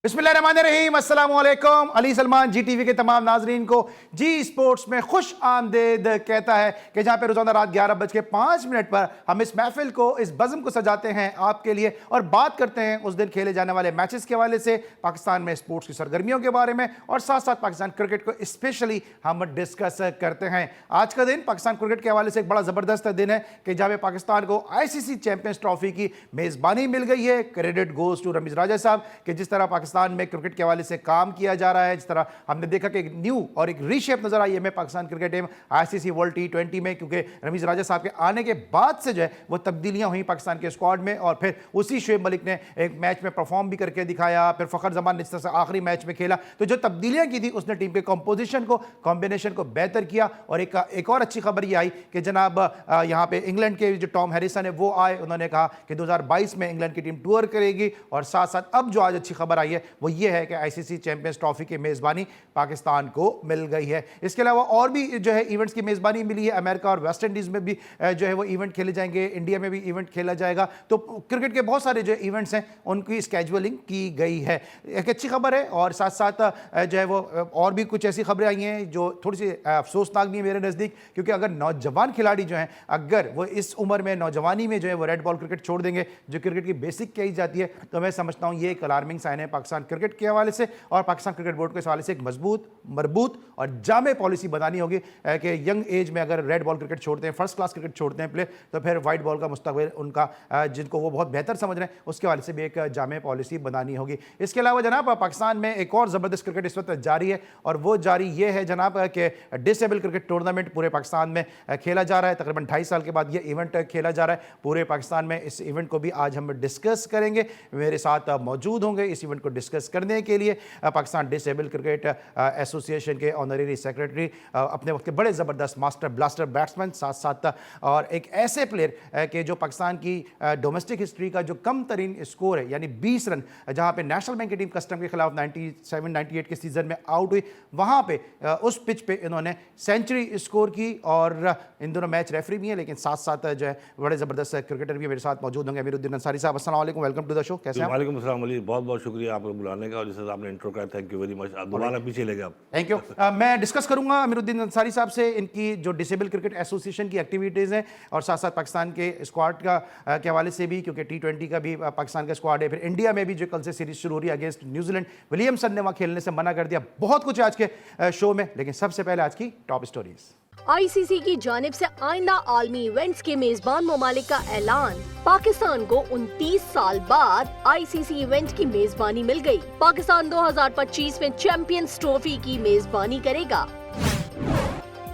बिस्मिल्लाहिर्रहमानिर्रहीम, अस्सलाम वालेकुम। अली सलमान जी टीवी के तमाम नाजरीन को जी स्पोर्ट्स में खुश आमदेद कहता है कि जहां पे रोजाना रात 11:05 पर हम इस महफिल को, इस बज़म को सजाते हैं आपके लिए और बात करते हैं उस दिन खेले जाने वाले मैचेस के हवाले से, पाकिस्तान में स्पोर्ट्स की सरगर्मियों के बारे में और साथ साथ पाकिस्तान क्रिकेट को स्पेशली हम डिस्कस करते हैं। आज का दिन पाकिस्तान क्रिकेट के हवाले से एक बड़ा ज़बरदस्त दिन है कि जहाँ पे पाकिस्तान को ICC चैंपियंस ट्रॉफी की मेज़बानी मिल गई है। क्रेडिट गोज टू रमीज़ राजा साहब कि जिस तरह पाकिस्तान में क्रिकेट के हवाले से काम किया जा रहा है, जिस तरह हमने देखा कि एक न्यू और एक रीशेप नजर आई है में Pakistan cricket team ICC world T20 में, क्योंकि रमीज राजा साहब के आने के बाद से जो है वो तब्दीलियां हुई पाकिस्तान के स्क्वाड में और फिर उसी शोएब मलिक ने एक मैच में परफॉर्म भी करके दिखाया, फिर फखर जमान ने इस तरह से आखिरी मैच में खेला। तो जो तब्दीलियां की थी उसने टीम के कंपोजिशन को, कॉम्बिनेशन को बेहतर किया। और एक और अच्छी खबर ये आई कि जनाब यहाँ पे इंग्लैंड के जो टॉम हैरिसन है वो आए, उन्होंने कहा कि 2022 में इंग्लैंड की टीम टूर करेगी। और साथ साथ अब जो आज अच्छी खबर आई है वो ये है कि ICC चैंपियंस ट्रॉफी की मेजबानी पाकिस्तान को मिल गई है। इसके अलावा और भी जो है इवेंट्स की मेजबानी मिली है। अमेरिका और वेस्ट इंडीज में भी जो है वो इवेंट खेले जाएंगे, इंडिया में भी इवेंट खेला जाएगा। तो क्रिकेट के बहुत सारे जो इवेंट्स हैं उनकी स्केजुअलिंग की गई है, एक अच्छी खबर है। और साथ साथ जो है वो और भी कुछ ऐसी खबरें आई हैं जो थोड़ी सी अफसोसनाक भी है मेरे नज़दीक, क्योंकि अगर नौजवान खिलाड़ी जो हैं अगर वो इस उम्र में, नौजवानी में जो है वो रेड बॉल क्रिकेट छोड़ देंगे, जो क्रिकेट की बेसिक कही जाती है, तो मैं समझता हूँ ये एक अलार्मिंग साइन है पाकिस्तान क्रिकेट के हवाले से। और पाकिस्तान क्रिकेट बोर्ड के हवाले से एक मजबूत, मरबूत और जामे पॉलिसी बनानी होगी कि यंग एज में अगर रेड बॉल क्रिकेट छोड़ते हैं, फर्स्ट क्लास क्रिकेट छोड़ते हैं प्लेयर, तो फिर वाइट बॉल का मुस्तकबिल उनका, जिनको वो बहुत बेहतर समझ रहे हैं, उसके हवाले से भी एक जामे पॉलिसी बनानी होगी। इसके अलावा जनाब पाकिस्तान में एक और ज़बरदस्त क्रिकेट इस वक्त जारी है और वो जारी ये है जनाब कि डिसेबल क्रिकेट टूर्नामेंट पूरे पाकिस्तान में खेला जा रहा है। तकरीबन 2.5 साल के बाद ये इवेंट खेला जा रहा है पूरे पाकिस्तान में। इस इवेंट को भी आज हम डिस्कस करेंगे। मेरे साथ मौजूद होंगे इस इवेंट को डिस्कस करने के लिए पाकिस्तान डिसेबल क्रिकेट एसोसिएशन के ऑनरेरी सेक्रेटरी, अपने वक्त के बड़े ज़बरदस्त मास्टर ब्लास्टर बैट्समैन, साथ साथ और एक ऐसे प्लेयर के जो पाकिस्तान की डोमेस्टिक हिस्ट्री का जो कम तरीन स्कोर है यानी 20 रन, जहां पे नेशनल बैंक की टीम कस्टम के खिलाफ 97-98 के सीजन में आउट हुई, वहां पे उस पिच पे इन्होंने सेंचुरी स्कोर की। और इन दोनों मैच रेफरी भी हैं, लेकिन साथ साथ जो है बड़े ज़बरदस्त क्रिकेटर भी मेरे साथ मौजूद होंगे। अमीरुद्दीन अंसारी साहब, अस्सलाम वालेकुम, वेलकम टू द शो। कैसे हैं? वालेकुम अस्सलाम अली, बहुत बहुत शुक्रिया आपको बुलाने का और जिस आपने इंट्रो किया, थैंक यू वेरी मच। दोबारा पीछे ले गए आप। Thank you. मैं डिस्कस करूंगा अमीरुद्दीन अंसारी साहब से इनकी जो डिसेबल क्रिकेट एसोसिएशन की एक्टिविटीज़ हैं और साथ साथ पाकिस्तान के स्क्वाड का के हवाले से भी, क्योंकि T20 का भी पाकिस्तान का स्क्वाड है। फिर इंडिया में भी जो कल से सीरीज शुरू हो रही है अगेंस्ट न्यूजीलैंड, विलियमसन ने वहाँ खेलने से मना कर दिया। बहुत कुछ है आज के शो में, लेकिन सबसे पहले आज की टॉप स्टोरीज। ICC की जानिब से आइंदा आलमी इवेंट्स के मेजबान ममालिक का ऐलान। पाकिस्तान को 29 साल बाद ICC इवेंट की मेजबानी मिल गई। पाकिस्तान 2025 में चैंपियंस ट्रॉफी की मेजबानी करेगा।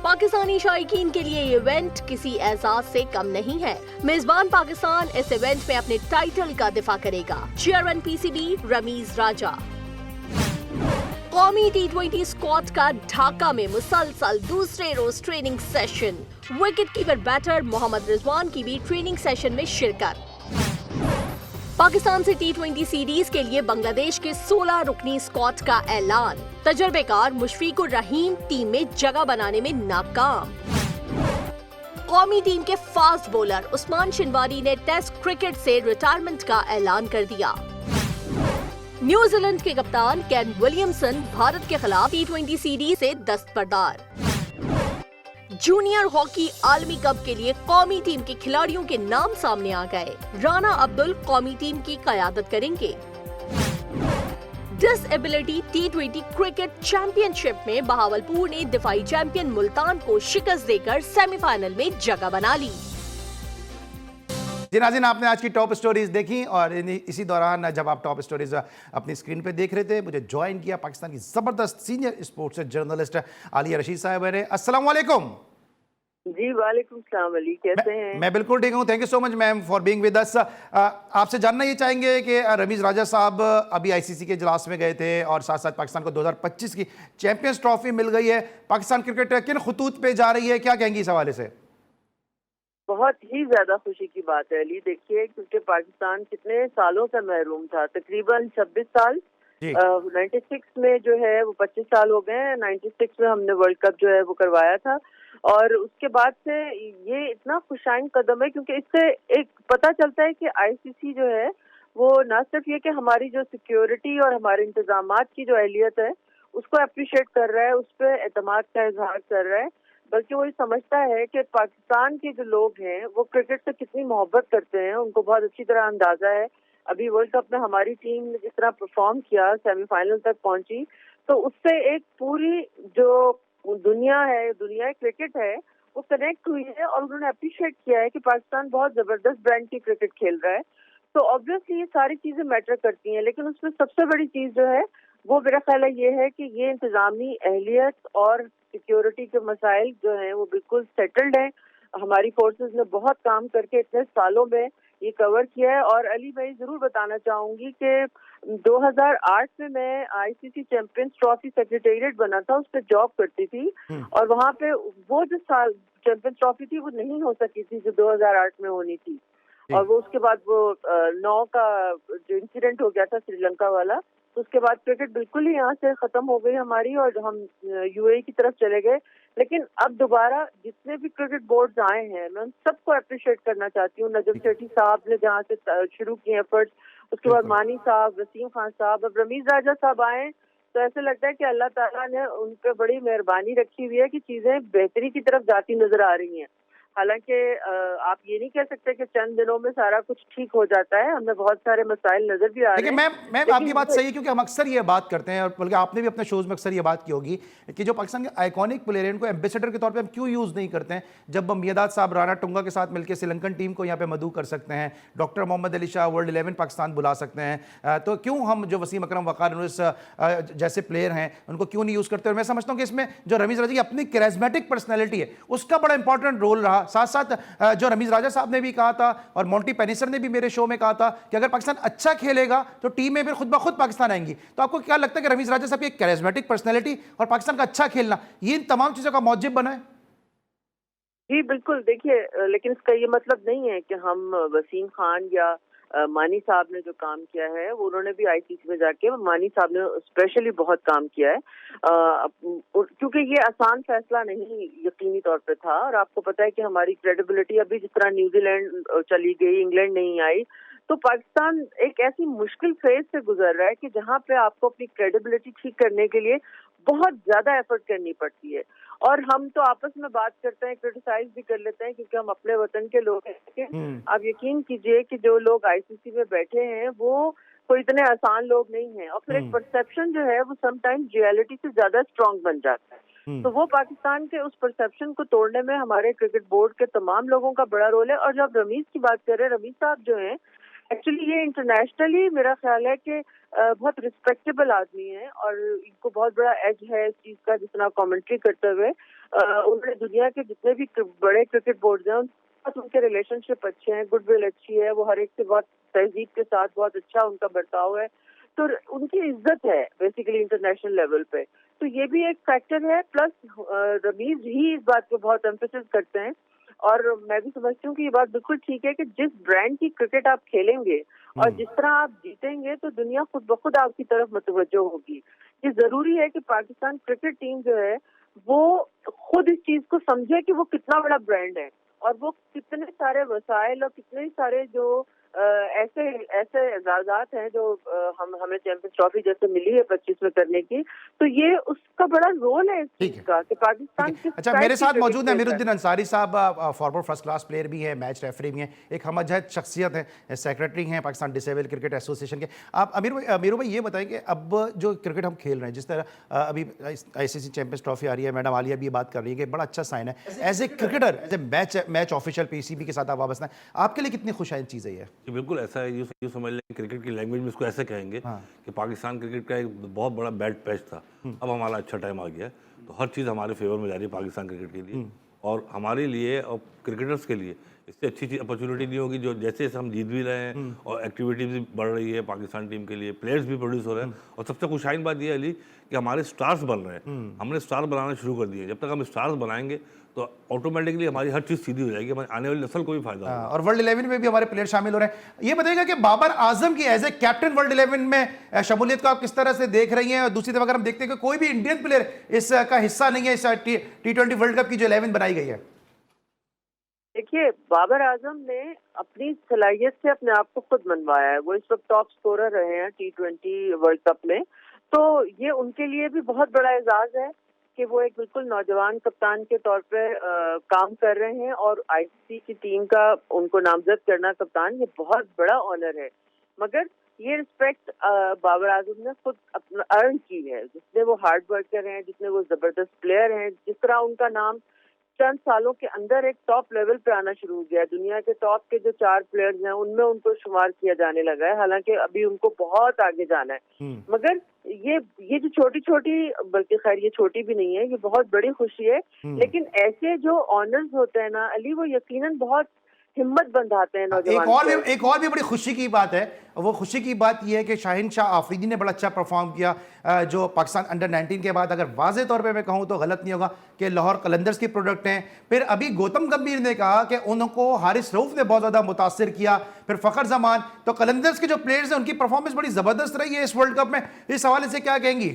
पाकिस्तानी शायकीन के लिए ये इवेंट किसी एजाज से कम नहीं है। मेजबान पाकिस्तान इस इवेंट में अपने टाइटल का दिफा करेगा। Chairman PCB Ramiz Raja. कौमी T20 स्क्वाड का ढाका में मुसलसल दूसरे रोज training session. Wicket keeper batter Mohammad Rizwan की भी ट्रेनिंग सेशन में शिरकत। पाकिस्तान से T20 सीरीज के लिए बांग्लादेश के 16 रुकनी स्क्वाड का ऐलान। तजर्बेकार मुशफिकुर रहीम टीम में जगह बनाने में नाकाम। कौमी टीम के फास्ट बॉलर उस्मान शिनवारी ने टेस्ट क्रिकेट से रिटायरमेंट का ऐलान कर दिया। न्यूजीलैंड के कप्तान केन विलियमसन भारत के खिलाफ T20 सीरीज से दस्तबरदार। जूनियर हॉकी आलमी कप के लिए कौमी टीम के खिलाड़ियों के नाम सामने आ गए। राना अब्दुल कौमी टीम की क़यादत करेंगे। डिसेबिलिटी T20 क्रिकेट चैंपियनशिप में बहावलपुर ने दिफाई चैंपियन मुल्तान को शिकस्त देकर सेमीफाइनल में जगह बना ली। जी नाज़रीन, आपने आज की टॉप स्टोरीज देखी और इसी दौरान जब आप टॉप स्टोरीज अपनी स्क्रीन पे देख रहे थे, मुझे ज्वाइन किया पाकिस्तान की ज़बरदस्त senior sports journalist Alia Rashid साहब ने। अस्सलाम वालेकुम। जी वालेकुम सलाम अली, कैसे हैं? मैं बिल्कुल ठीक हूँ, thank you so much ma'am for being with us. आपसे जानना ये चाहेंगे कि रमीज राजा साहब अभी ICC के इजलास में गए थे और साथ साथ पाकिस्तान को 2025 की चैंपियंस ट्रॉफी मिल गई है। पाकिस्तान क्रिकेट किन खतूत पे जा रही है, क्या कहेंगी इस हवाले से? बहुत ही ज्यादा खुशी की बात है अली। देखिए, क्योंकि पाकिस्तान कितने सालों से महरूम था, तकरीबन 26 साल। 96 में जो है वो 25 साल हो गए हैं। 96 में हमने वर्ल्ड कप जो है वो करवाया था और उसके बाद से ये इतना खुशाइन कदम है क्योंकि इससे एक पता चलता है कि ICC जो है वो ना सिर्फ ये कि हमारी जो सिक्योरिटी और हमारे इंतजामात की जो अहलियत है उसको अप्रिशिएट कर रहा है, उस पर एतमाद का इजहार कर रहा है, बल्कि वो ये समझता है कि पाकिस्तान के जो लोग हैं वो क्रिकेट से कितनी मोहब्बत करते हैं, उनको बहुत अच्छी तरह अंदाजा है। अभी वर्ल्ड कप में हमारी टीम ने जिस तरह परफॉर्म किया, सेमीफाइनल तक पहुंची, तो उससे एक पूरी जो दुनिया है, दुनिया क्रिकेट है, वो कनेक्ट हुई है और उन्होंने अप्रिशिएट किया है कि पाकिस्तान बहुत जबरदस्त ब्रांड की क्रिकेट खेल रहा है। तो ऑब्वियसली ये सारी चीजें मैटर करती हैं, लेकिन उसमें सबसे बड़ी चीज जो है वो मेरा ख्याल है ये है कि ये इंतजामी अहलियत और सिक्योरिटी के मसाइल जो हैं वो बिल्कुल सेटल्ड हैं। हमारी फोर्सेस ने बहुत काम करके इतने सालों में ये कवर किया है। और अली, मैं जरूर बताना चाहूंगी कि 2008 में मैं आईसीसी चैंपियंस ट्रॉफी सेक्रेटेरिएट बना था, उस पर जॉब करती थी और वहाँ पे वो जो साल चैंपियंस ट्रॉफी थी वो नहीं हो सकी थी जो 2008 में होनी थी। और वो उसके बाद वो 9 का जो इंसिडेंट हो गया था श्रीलंका वाला, तो उसके बाद क्रिकेट बिल्कुल ही यहाँ से खत्म हो गई हमारी और हम यूएई की तरफ चले गए। लेकिन अब दोबारा जितने भी क्रिकेट बोर्ड आए हैं, मैं उन सबको अप्रिशिएट करना चाहती हूँ। नजम सेठी साहब ने जहाँ से शुरू किए एफर्ट्स, उसके बाद मानी साहब, वसीम खान साहब, अब रमीज राजा साहब आए, तो ऐसे लगता है कि अल्लाह ताला ने उन पर बड़ी मेहरबानी रखी हुई है कि चीजें बेहतरी की तरफ जाती नजर आ रही हैं। हालांकि आप ये नहीं कह सकते कि चंद दिनों में सारा कुछ ठीक हो जाता है, हमें बहुत सारे मसाइल नजर भी आ रहे हैं। मैं आपकी बात सही है, क्योंकि हम अक्सर ये बात करते हैं और बल्कि आपने भी अपने शोज में अक्सर ये बात की होगी कि जो पाकिस्तान के आइकॉनिक प्लेयर हैं उनको एम्बेसडर के तौर पे हम क्यों यूज़ नहीं करते हैं। जब हम मियादाद साहब राणा टुंगा के साथ मिलकर श्रीलंकन टीम को यहाँ पे मदऊ कर सकते हैं, डॉक्टर मोहम्मद अली शाह वर्ल्ड 11 पाकिस्तान बुला सकते हैं, तो क्यों हम जो वसीम अकरम वक़ार यूनुस जैसे प्लेयर हैं उनको क्यों नहीं यूज़ करते। और मैं समझता हूँ कि इसमें जो रमीज़ राजा की अपनी कैरिज्मेटिक पर्सनैलिटी है उसका बड़ा इंपॉर्टेंट रोल रहा। साथ साथ जो रमीज राजा साहब ने भी कहा था और मोंटी पेनिसर ने भी मेरे शो में कहा था कि अगर पाकिस्तान अच्छा खेलेगा तो टीम में फिर खुद ब खुद पाकिस्तान आएंगी। तो आपको क्या लगता है कि रमीज राजा साहब की एक कैरिज्मेटिक पर्सनैलिटी और पाकिस्तान का अच्छा खेलना ये इन तमाम चीजों का मौजिब बना है? जी बिल्कुल, देखिए, लेकिन इसका ये मतलब नहीं है कि हम वसीम खान या मानी साहब ने जो काम किया है वो उन्होंने भी आईसीसी में जाके, मानी साहब ने स्पेशली बहुत काम किया है, क्योंकि ये आसान फैसला नहीं यकीनी तौर पे था। और आपको पता है कि हमारी क्रेडिबिलिटी अभी जिस तरह न्यूजीलैंड चली गई, इंग्लैंड नहीं आई, तो पाकिस्तान एक ऐसी मुश्किल फेज से गुजर रहा है कि जहाँ पे आपको अपनी क्रेडिबिलिटी ठीक करने के लिए बहुत ज्यादा एफर्ट करनी पड़ती है। और हम तो आपस में बात करते हैं, क्रिटिसाइज भी कर लेते हैं क्योंकि हम अपने वतन के लोग हैं। आप यकीन कीजिए कि जो लोग आईसीसी में बैठे हैं वो कोई इतने आसान लोग नहीं हैं। और फिर एक परसेप्शन जो है वो समटाइम्स रियलिटी से ज्यादा स्ट्रांग बन जाता है। तो वो पाकिस्तान के उस परसेप्शन को तोड़ने में हमारे क्रिकेट बोर्ड के तमाम लोगों का बड़ा रोल है। और जब रमीज की बात कर रहे हैं, रमीज साहब जो हैं एक्चुअली ये इंटरनेशनली मेरा ख्याल है कि बहुत रिस्पेक्टेबल आदमी है और इनको बहुत बड़ा एज है इस चीज का, जितना कमेंट्री करते हुए उन्होंने दुनिया के जितने भी बड़े क्रिकेट बोर्ड हैं उनके रिलेशनशिप अच्छे हैं, गुडविल अच्छी है, वो हर एक से बहुत तहजीब के साथ बहुत अच्छा उनका बर्ताव है, तो उनकी इज्जत है बेसिकली इंटरनेशनल लेवल पे। तो ये भी एक फैक्टर है। प्लस रमीज ही इस बात पे बहुत एम्फेसिस करते हैं और मैं भी समझती हूँ कि ये बात बिल्कुल ठीक है कि जिस ब्रांड की क्रिकेट आप खेलेंगे और जिस तरह आप जीतेंगे तो दुनिया खुद ब खुद आपकी तरफ मुतवज्जो होगी। ये जरूरी है कि पाकिस्तान क्रिकेट टीम जो है वो खुद इस चीज को समझे कि वो कितना बड़ा ब्रांड है और वो कितने सारे वसाइल और कितने सारे जो ऐसे एजाजात हैं जो हमें चैंपियंस ट्रॉफी जैसे मिली है 25 में करने की, तो ये उसका बड़ा रोल है इस चीज का कि पाकिस्तान किस। अच्छा, मेरे साथ मौजूद है अमीरुद्दीन अंसारी साहब, फॉरवर्ड फर्स्ट क्लास प्लेयर भी है, मैच रेफरी भी हैं, एक हमजहत शख्सियत है, सेक्रेटरी हैं पाकिस्तान डिसेबल क्रिकेट एसोसिएशन के। आप अमीर भाई ये बताएं कि अब जो क्रिकेट हम खेल रहे हैं, जिस तरह अभी आईसीसी चैंपियंस ट्रॉफी आ रही है, मैडम आलिया भी बात कर रही है कि बड़ा अच्छा साइन है as a cricketer, as a match official PCB के साथ आप वाबस्ता हैं, आपके लिए कितनी खुश चीज़ है ये? बिल्कुल ऐसा है, यूँ समझ लें क्रिकेट की लैंग्वेज में इसको ऐसे कहेंगे कि पाकिस्तान क्रिकेट का एक बहुत बड़ा बैड पैच था, अब हमारा अच्छा टाइम आ गया, तो हर चीज़ हमारे फेवर में जा रही है पाकिस्तान क्रिकेट के लिए और हमारे लिए और क्रिकेटर्स के लिए। इससे अच्छी चीज़ अपॉर्चुनिटी नहीं होगी जो जैसे जैसे हम जीत भी रहे हैं और एक्टिविटीज भी बढ़ रही है पाकिस्तान टीम के लिए, प्लेयर्स भी प्रोड्यूस हो रहे हैं और सबसे खुशाइन बात यह अली कि हमारे स्टार्स बन रहे हैं, हमने स्टार बनाना शुरू कर दिए। जब तक हम स्टार्स बनाएंगे तो ऑटोमेटिकली हमारी हर चीज़ सीधी हो जाएगी, आने वाली नस्ल को भी फायदा होगा। और वर्ल्ड 11 में भी हमारे प्लेयर शामिल हो रहे हैं। ये बताइएगा कि बाबर आजम की एज ए कैप्टन वर्ल्ड 11 में शमूलियत को आप किस तरह से देख रही हैं? और दूसरी तरफ अगर हम देखते हैं कि कोई भी इंडियन प्लेयर इसका हिस्सा नहीं है इस T20 वर्ल्ड कप की जो 11 बनाई गई है। देखिए, बाबर आजम ने अपनी सलाहियत से अपने आप को खुद मनवाया है। वो इस वक्त टॉप स्कोरर रहे हैं T20 वर्ल्ड कप में, तो ये उनके लिए भी बहुत बड़ा एजाज है कि वो एक बिल्कुल नौजवान कप्तान के तौर पे काम कर रहे हैं, और आईसीसी की टीम का उनको नामजद करना कप्तान, ये बहुत बड़ा ऑनर है। मगर ये रिस्पेक्ट बाबर आजम ने खुद अपना अर्न की है, जितने वो हार्ड वर्कर हैं, जितने वो जबरदस्त प्लेयर हैं, जिस तरह उनका नाम चंद सालों के अंदर एक टॉप लेवल पे आना शुरू हो गया। दुनिया के टॉप के जो 4 प्लेयर्स हैं उनमें उनको शुमार किया जाने लगा है, हालांकि अभी उनको बहुत आगे जाना है। मगर ये जो छोटी छोटी, बल्कि खैर ये छोटी भी नहीं है, ये बहुत बड़ी खुशी है। लेकिन ऐसे जो ऑनर्स होते हैं ना अली, वो यकीनन बहुत हिम्मत बंधाते हैं नौजवान। एक और भी बड़ी खुशी की बात है। वो खुशी की बात यह है कि शाहीन शाह आफरीदी ने बड़ा अच्छा परफॉर्म किया, जो पाकिस्तान अंडर 19 के बाद, अगर वाज़े तौर पे मैं कहूँ तो गलत नहीं होगा कि लाहौर कलंदर्स की प्रोडक्ट हैं। फिर अभी गौतम गंभीर ने कहा कि उनको हारिस रऊफ ने बहुत ज़्यादा मुतासिर किया, फिर फ़खर जमान। तो कलंदर्स के जो प्लेयर्स हैं उनकी परफॉर्मेंस बड़ी ज़बरदस्त रही है इस वर्ल्ड कप में। इस हवाले से क्या कहेंगी?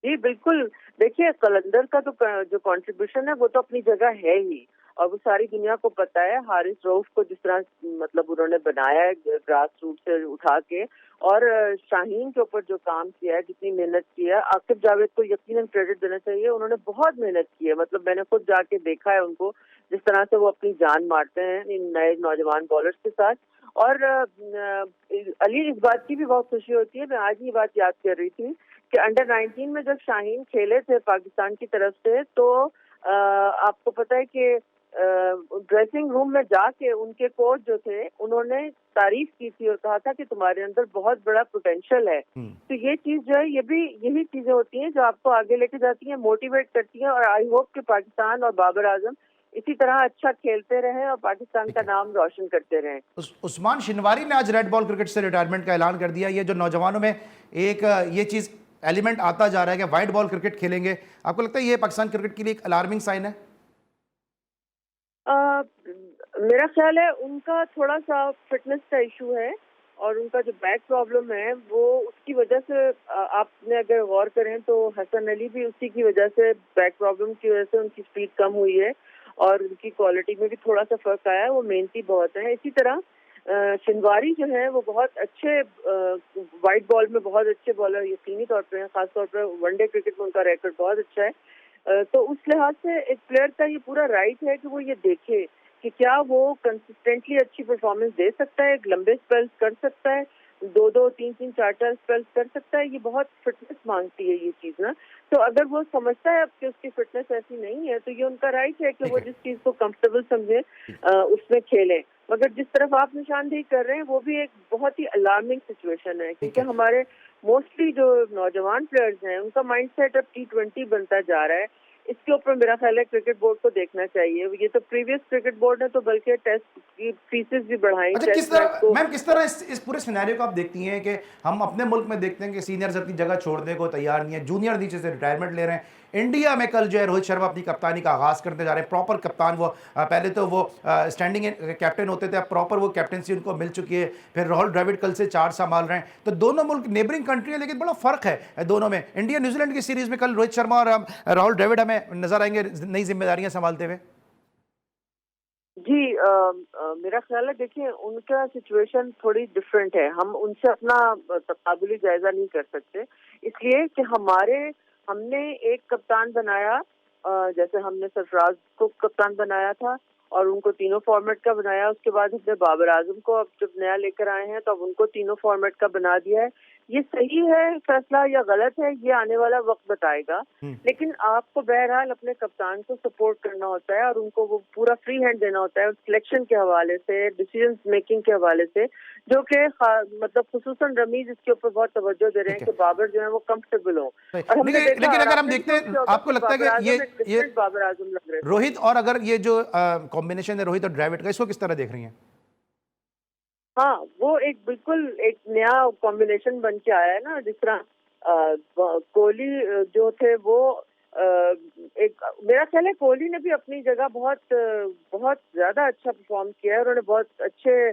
जी बिल्कुल, देखिए कलंदर का तो जो कंट्रीब्यूशन है वो तो अपनी जगह है ही, और वो सारी दुनिया को पता है। हारिस रऊफ को जिस तरह मतलब उन्होंने बनाया है ग्रास रूट से उठा के, और शाहीन के ऊपर जो काम किया है, जितनी मेहनत की है, आकिब जावेद को यकीनन क्रेडिट देना चाहिए। उन्होंने बहुत मेहनत की है, मतलब मैंने खुद जाके देखा है उनको, जिस तरह से वो अपनी जान मारते हैं इन नए नौजवान बॉलर्स के साथ। और अली, इस बात की भी बहुत खुशी होती है, मैं आज ये बात याद कर रही थी कि अंडर 19 में जब शाहीन खेले थे पाकिस्तान की तरफ से, तो आपको पता है कि ड्रेसिंग रूम में जाके उनके कोच जो थे उन्होंने तारीफ की थी और कहा था कि तुम्हारे अंदर बहुत बड़ा पोटेंशियल है। तो ये चीज जो है, ये भी यही चीजें होती हैं जो आपको आगे लेके जाती हैं, मोटिवेट करती हैं। और आई होप कि पाकिस्तान और बाबर आजम इसी तरह अच्छा खेलते रहे और पाकिस्तान का नाम रोशन करते रहे। उस्मान शिनवारी ने आज रेड बॉल क्रिकेट से रिटायरमेंट का ऐलान कर दिया। ये जो नौजवानों में एक ये चीज एलिमेंट आता जा रहा है कि वाइट बॉल क्रिकेट खेलेंगे, आपको लगता है ये पाकिस्तान क्रिकेट के लिए एक अलार्मिंग साइन है? मेरा ख्याल है उनका थोड़ा सा फिटनेस का इशू है, और उनका जो बैक प्रॉब्लम है वो उसकी वजह से, आपने अगर गौर करें तो हसन अली भी उसी की वजह से, बैक प्रॉब्लम की वजह से उनकी स्पीड कम हुई है और उनकी क्वालिटी में भी थोड़ा सा फर्क आया है। वो मेहनती बहुत है। इसी तरह शिनवारी जो है वो बहुत अच्छे वाइट बॉल में बहुत अच्छे बॉलर यकीनी तौर पर हैं, खासतौर पर वनडे क्रिकेट में उनका रिकॉर्ड बहुत अच्छा है। तो उस लिहाज से एक प्लेयर का ये पूरा राइट है कि वो ये देखे कि क्या वो कंसिस्टेंटली अच्छी परफॉर्मेंस दे सकता है, एक लंबे स्पेल्स कर सकता है, 2-2, 3-3, 4-4 स्पेल्स कर सकता है। ये बहुत फिटनेस मांगती है ये चीज ना। तो अगर वो समझता है कि उसकी फिटनेस ऐसी नहीं है, तो ये उनका राइट है कि वो जिस चीज को कंफर्टेबल समझे उसमें खेलें। मगर जिस तरफ आप निशानदेही कर रहे हैं वो भी एक बहुत ही अलार्मिंग सिचुएशन है, क्योंकि हमारे मोस्टली जो नौजवान प्लेयर्स हैं उनका माइंडसेट अब T20 बनता जा रहा है। इसके ऊपर मेरा ख्याल है क्रिकेट बोर्ड को देखना चाहिए। ये तो प्रीवियस क्रिकेट बोर्ड ने तो बल्कि टेस्ट की फीसेस भी बढ़ाई। अच्छा, किस तरह मैम, किस तरह इस पूरे सिनेरियो को आप देखती हैं कि हम अपने मुल्क में देखते हैं कि सीनियर्स अपनी जगह छोड़ने को तैयार नहीं है, जूनियर नीचे से रिटायरमेंट ले रहे हैं। इंडिया में कल जो है रोहित शर्मा अपनी कप्तानी का आगाज करते जा रहे हैं, प्रॉपर कप्तान। वो पहले तो वो स्टैंडिंग कैप्टन होते थे, अब प्रॉपर वो कैप्टनसी उनको मिल चुकी है। फिर राहुल द्रविड़ कल से 4 संभाल रहे हैं। तो दोनों मुल्क नेबरिंग कंट्री है, लेकिन बड़ा फर्क है दोनों में। इंडिया न्यूजीलैंड की सीरीज में कल रोहित शर्मा और राहुल द्रविड़ हमें नजर आएंगे नई जिम्मेदारियां संभालते हुए। जी मेरा ख्याल है, देखिए उनका सिचुएशन थोड़ी डिफरेंट है। हम उनसे अपना तकाबुली जायजा नहीं कर सकते, इसलिए कि हमने एक कप्तान बनाया, जैसे हमने सरफराज को कप्तान बनाया था और उनको तीनों फॉर्मेट का बनाया। उसके बाद हमने बाबर आजम को अब जब नया लेकर आए हैं तो अब उनको तीनों फॉर्मेट का बना दिया है। ये सही है फैसला या गलत है, ये आने वाला वक्त बताएगा। लेकिन आपको बहरहाल अपने कप्तान को सपोर्ट करना होता है और उनको वो पूरा फ्री हैंड देना होता है सिलेक्शन के हवाले से, डिसीजन मेकिंग के हवाले से, जो कि मतलब खुसूसन रमीज इसके ऊपर बहुत तवज्जो दे रहे हैं कि बाबर जो है वो कंफर्टेबल हो। और हमने लेकिन अगर हम देखते हैं, आपको लगता है कि ये बाबर आजम लग रहे रोहित, और अगर ये जो कॉम्बिनेशन है रोहित और द्रविड़ का, इसको किस तरह देख रही हैं? हाँ, वो एक बिल्कुल एक नया कॉम्बिनेशन बन के आया है ना। जिस तरह कोहली जो थे वो एक, मेरा ख्याल है कोहली ने भी अपनी जगह बहुत ज्यादा अच्छा परफॉर्म किया है। उन्होंने बहुत अच्छे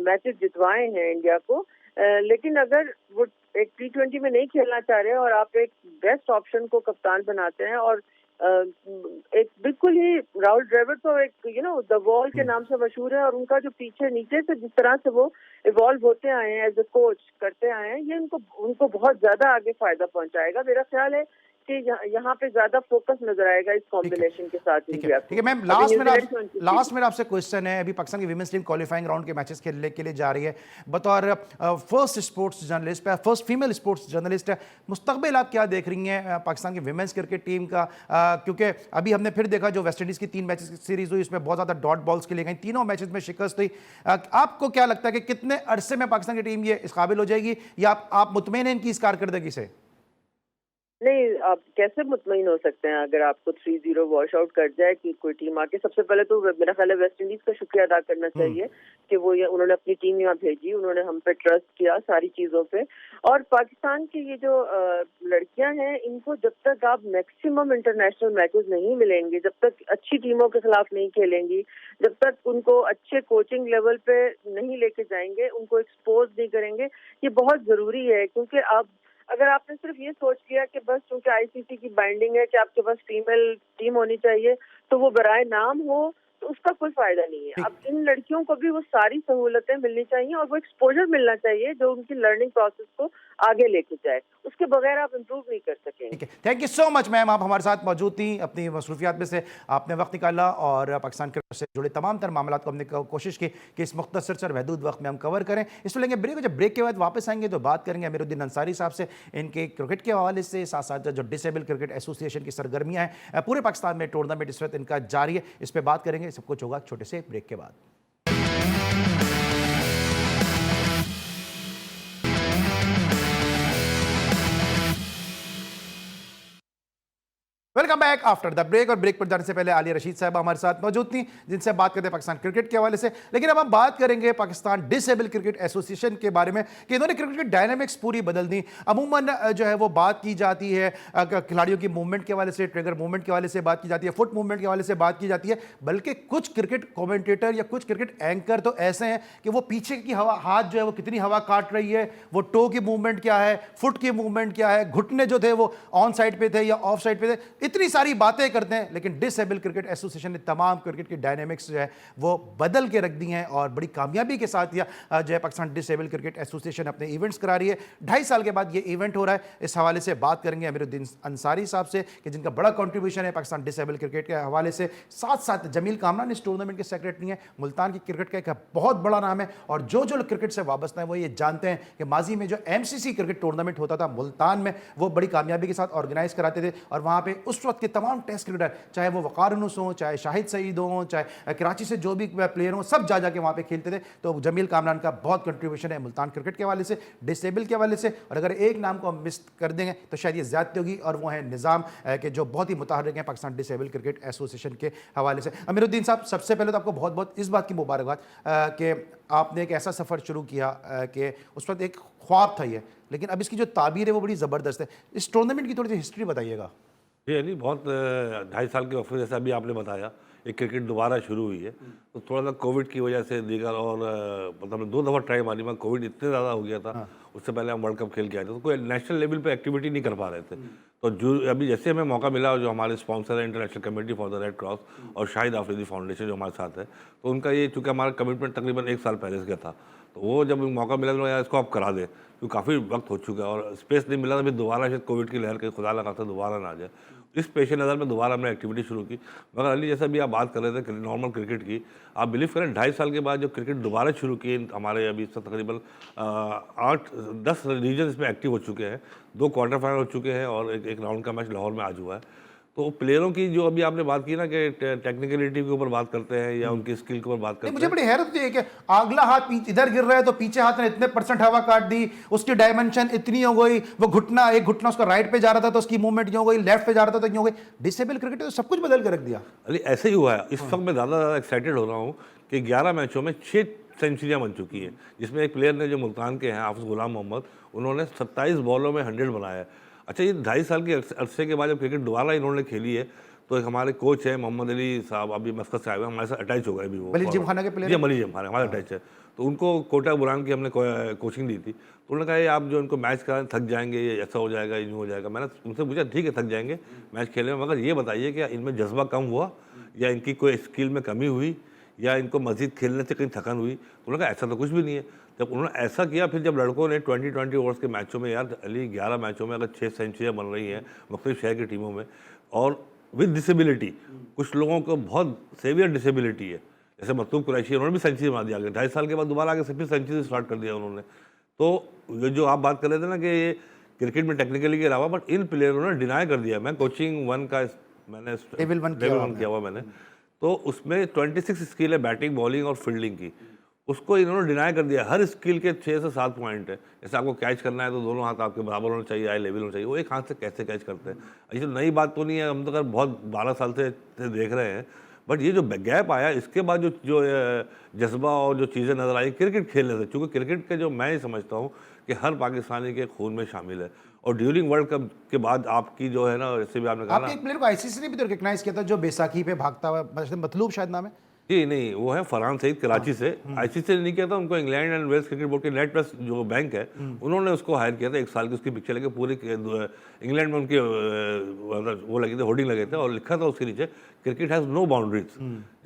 मैचेस जितवाए हैं इंडिया को। लेकिन अगर वो एक T20 में नहीं खेलना चाह रहे और आप एक बेस्ट ऑप्शन को कप्तान बनाते हैं और एक बिल्कुल ही राहुल द्रविड़ तो एक द वॉल के नाम से मशहूर है, और उनका जो पीछे नीचे से जिस तरह से वो इवॉल्व होते आए हैं, एज ए कोच करते आए हैं, ये उनको बहुत ज्यादा आगे फायदा पहुंचाएगा। मेरा ख्याल है कि यहाँ पे ज्यादा फोकस नजर आएगा इस कॉम्बिनेशन के साथ। ठीक है मैम, लास्ट में आपसे क्वेश्चन है। अभी पाकिस्तान की विमेंस टीम क्वालिफाइंग राउंड के मैचेस खेलने के लिए जा रही है। बतौर first sports journalist, first female sports journalist, मुस्तकबिल आप क्या देख रही हैं पाकिस्तान की विमेंस क्रिकेट टीम का? क्योंकि अभी हमने फिर देखा जो वेस्ट इंडीज की 3 मैचेस की सीरीज हुई, इसमें बहुत ज्यादा डॉट बॉल्स खेले गए, तीनों मैचेस में शिकस्त हुई। आपको क्या लगता है कि कितने अरसे में पाकिस्तान की टीम ये इस काबिल हो जाएगी, या आप मुतमईन हैं इनकी इस कारकर्दगी से? नहीं, आप कैसे मुतमईन हो सकते हैं अगर आपको 3-0 वॉश आउट कर जाए कि कोई टीम आके? सबसे पहले तो मेरा ख्याल है वेस्ट इंडीज का शुक्रिया अदा करना चाहिए कि उन्होंने अपनी टीम यहाँ भेजी, उन्होंने हम पे ट्रस्ट किया सारी चीजों पे। और पाकिस्तान की ये जो लड़कियां हैं, इनको जब तक आप मैक्सिमम इंटरनेशनल मैचेस नहीं मिलेंगे, जब तक अच्छी टीमों के खिलाफ नहीं खेलेंगी, जब तक उनको अच्छे कोचिंग लेवल पे नहीं लेके जाएंगे, उनको एक्सपोज नहीं करेंगे, ये बहुत जरूरी है। क्योंकि आप अगर आपने सिर्फ ये सोच लिया कि बस क्योंकि आईसीसी की बाइंडिंग है कि आपके पास फीमेल टीम होनी चाहिए तो वो बराए नाम हो, तो उसका कोई फायदा नहीं है। अब इन लड़कियों को भी वो सारी सहूलतें मिलनी चाहिए और वो एक्सपोजर मिलना चाहिए जो उनकी लर्निंग प्रोसेस को आगे लेके जाए। उसके बगैर आप इम्प्रूव नहीं कर सकेंगे। ठीक है, thank you so much ma'am, आप हमारे साथ मौजूद थी। अपनी मसरूफियात में से आपने वक्त निकाला और पाकिस्तान क्रिकेट से जुड़े तमाम तर मामला को हमने कोशिश की कि इस मुख्तसर से और महदूद वक्त में हम कवर करें। इसमें लेंगे ब्रेक, जब ब्रेक के बाद वापस आएंगे तो बात करेंगे अमीरुद्दीन अंसारी साहब से, इनके क्रिकेट के हवाले से, साथ साथ जो डिसेबल क्रिकेट एसोसिएशन की सरगर्मियाँ हैं, पूरे पाकिस्तान में टूर्नामेंट इस वक्त इनका जारी है, इस पर बात करेंगे। सब कुछ होगा छोटे से ब्रेक के बाद। Welcome back after the break. और ब्रेक पर जाने से पहले आलिया रशीद साहब हमारे साथ मौजूद थी, जिनसे बात करते हैं पाकिस्तान क्रिकेट के हवाले से। लेकिन अब हम बात करेंगे पाकिस्तान डिसेबल क्रिकेट एसोसिएशन के बारे में कि इन्होंने क्रिकेट की डायनामिक्स पूरी बदल दी। अमूमन जो है वो बात की जाती है खिलाड़ियों की मूवमेंट के हवाले से, ट्रिगर मूवमेंट के हवाले से बात की जाती है, फुट मूवमेंट के हवाले से बात की जाती है, बल्कि कुछ क्रिकेट कॉमेंटेटर या कुछ क्रिकेट एंकर तो ऐसे हैं कि वो पीछे की हवा, हाथ जो है वो कितनी हवा काट रही है, वो टो की मूवमेंट क्या है, फुट की मूवमेंट क्या है, घुटने जो थे वो ऑन साइड पे थे या ऑफ साइड पे थे, इतनी सारी बातें करते हैं। लेकिन डिसेबल क्रिकेट एसोसिएशन ने तमाम क्रिकेट की डायनेमिक्स जो है वो बदल के रख दी हैं और बड़ी कामयाबी के साथ यह जो है पाकिस्तान डिसेबल क्रिकेट एसोसिएशन अपने इवेंट्स करा रही है। 2.5 साल के बाद ये इवेंट हो रहा है। इस हवाले से बात करेंगे अमीरुद्दीन अंसारी साहब से कि जिनका बड़ा कंट्रीब्यूशन है पाकिस्तान डिसेबल क्रिकेट के हवाले से। साथ साथ जमील कामरान इस टूर्नामेंट के सेक्रेटरी हैं, मुल्तान की क्रिकेट का एक बहुत बड़ा नाम है और जो लोग क्रिकेट से वाबस्ता है वो ये जानते हैं कि माजी में जो एमसीसी क्रिकेट टूर्नामेंट होता था मुल्तान में, वो बड़ी कामयाबी के साथ ऑर्गेनाइज कराते थे और वहाँ पे उस वक्त के तमाम टेस्ट क्रिकेटर, चाहे वो वकार यूनुस हो, चाहे शाहिद सईद हो, चाहे कराची से जो भी प्लेयर हो, सब जा जाके वहाँ पे खेलते थे। तो जमील कामरान का बहुत कंट्रीब्यूशन है मुल्तान क्रिकेट के हवाले से, डिसेबल के हवाले से। और अगर एक नाम को हम मिस कर देंगे तो शायद ये ज्यादती होगी, और वो है निज़ाम के जो बहुत ही मुतहर्रिक हैं पाकिस्तान डिसेबल क्रिकेट एसोसिएशन के हवाले से। अमीरुद्दीन साहब, सबसे पहले तो आपको बहुत बहुत इस बात की मुबारकबाद कि आपने एक ऐसा सफ़र शुरू किया कि उस वक्त एक ख्वाब था ये, लेकिन अब इसकी जो ताबीर है वो बड़ी ज़बरदस्त है। इस टूर्नामेंट की थोड़ी सी हिस्ट्री बताइएगा। जी अली, बहुत 2.5 साल के वक्त जैसे अभी आपने बताया एक क्रिकेट दोबारा शुरू हुई है, तो थोड़ा सा कोविड की वजह से दीगर और मतलब 2 दफ़ा ट्राई मारी, मगर कोविड इतने ज़्यादा हो गया था। उससे पहले हम वर्ल्ड कप खेल के आए थे तो कोई नेशनल लेवल पे एक्टिविटी नहीं कर पा रहे थे। तो जो अभी जैसे हमें मौका मिला, जो हमारे स्पॉन्सर है international committee for the red cross और शाहिद आफरीदी फाउंडेशन जो हमारे साथ है, तो उनका ये चूँकि हमारा कमिटमेंट तकरीबन 1 साल पहले से था, तो वो जब मौका मिला तो यार इसको आप करा दें, क्योंकि काफ़ी वक्त हो चुका है और स्पेस नहीं मिला था। फिर दोबारा शायद कोविड की लहर के खुदा लगा था दोबारा ना आ जाए, इस पेश नज़र में दोबारा हमने एक्टिविटी शुरू की। मगर अली, जैसा भी आप बात कर रहे थे नॉर्मल क्रिकेट की, आप बिलीव करें 2.5 साल के बाद जो क्रिकेट दोबारा शुरू की हमारे अभी तक तकरीबन 8-10 रीजन इसमें एक्टिव हो चुके हैं। 2 क्वार्टर फाइनल हो चुके हैं और एक राउंड का मैच लाहौर में आज हुआ है। तो प्लेयरों की जो अभी आपने बात की ना कि टेक्निकलिटी के ऊपर बात करते हैं या उनकी स्किल के ऊपर बात करते हैं, मुझे बड़ी हैरत है कि अगला हाथ इधर गिर रहा है तो पीछे हाथ ने इतने % हवा काट दी, उसकी डायमेंशन इतनी हो गई, वो घुटना एक घुटना उसका राइट पे जा रहा था तो उसकी मूवमेंट यूं हो गई, लेफ्ट पे जा रहा था तो यूं हो गई। डिसेबल क्रिकेट तो सब कुछ बदल कर रख दिया। अली ऐसे ही हुआ है। इस वक्त मैं ज़्यादा एक्साइटेड हो रहा हूँ कि 11 मैचों में 6 सेंचुरियाँ बन चुकी हैं, जिसमें एक प्लेयर ने जो मुल्तान के हैं हाफिज गुलाम मोहम्मद, उन्होंने 27 बॉलों में 100 बनाया है। अच्छा, ये 2.5 साल के अरसे के बाद जब क्रिकेट दोबारा इन्होंने खेली है तो एक हमारे कोच है मोहम्मद अली साहब, अभी मस्कत से आए हुए हैं, हमारे साथ अटैच हो गए अभी वो। मलिक जिमखाना के जी प्लेयर? मलिक जिमखाना हमारे अटैच है। तो उनको कोटा बुरान की हमने कोचिंग दी थी, तो उन्होंने कहा ये आप जो इनको मैच कराएं थक जाएंगे, ये ऐसा हो जाएगा, यूँ हो जाएगा। मैंने उनसे पूछा ठीक है थक जाएंगे मैच खेलने में, मगर ये बताइए कि इनमें जज्बा कम हुआ या इनकी कोई स्किल में कमी हुई या इनको मजीद खेलने से कहीं थकन हुई? तो उन्होंने कहा ऐसा तो कुछ भी नहीं है। जब उन्होंने ऐसा किया, फिर जब लड़कों ने 20-20 ओवर्स के मैचों में, यार अली 11 मैचों में अगर 6 सेंचुरियाँ बन रही हैं मुख्तलिफ शहर की टीमों में, और विद डिसेबिलिटी, कुछ लोगों को बहुत सेवियर डिसेबिलिटी है, जैसे मतलूब कुरैशी, उन्होंने भी सेंचुरी मार दिया, 2.5 साल के बाद दोबारा आके फिर सेंचुरी स्टार्ट कर दिया उन्होंने। तो ये जो आप बात कर रहे थे ना कि ये क्रिकेट में टेक्निकली के अलावा, बट इन प्लेयरों ने डिनाई कर दिया। मैं कोचिंग 1 का मैंने लेवल 1 किया हुआ मैंने, तो उसमें 26 स्किल है बैटिंग, बॉलिंग और फील्डिंग की, उसको इन्होंने डिनाई कर दिया। हर स्किल के 6 से 7 पॉइंट है। जैसे आपको कैच करना है तो दोनों हाथ आपके बराबर होना चाहिए, आई लेवल होना चाहिए, वो एक हाथ से कैसे कैच करते हैं। ये तो नई बात तो नहीं है, हम तो अगर बहुत 12 साल से देख रहे हैं, बट ये जो गैप आया इसके बाद जो जज्बा और जो चीज़ें नज़र आई क्रिकेट खेलने से, चूँकि क्रिकेट के जो मैं ये समझता हूँ कि हर पाकिस्तानी के खून में शामिल है, और ड्यूरिंग वर्ल्ड कप के बाद आपकी जो है ना, जैसे भी आपने कहा ना, आपके एक प्लेयर को आईसीसी ने भी तो रिकग्नाइज किया था, जो बैसाखी पे भागता हुआ, मतलूब शायद नाम है। जी नहीं, वो है फरहान सईद कराची से। आईसीसी ने नहीं किया था, उनको England and Wales cricket board के नेट प्लस जो बैंक है उन्होंने उसको हायर किया था। 1 साल की उसकी पिक्चर लगे, पूरी इंग्लैंड में उनकी वो लगे थे, होर्डिंग लगे थे, और लिखा था उसके नीचे क्रिकेट हैज़ नो बाउंड्रीज।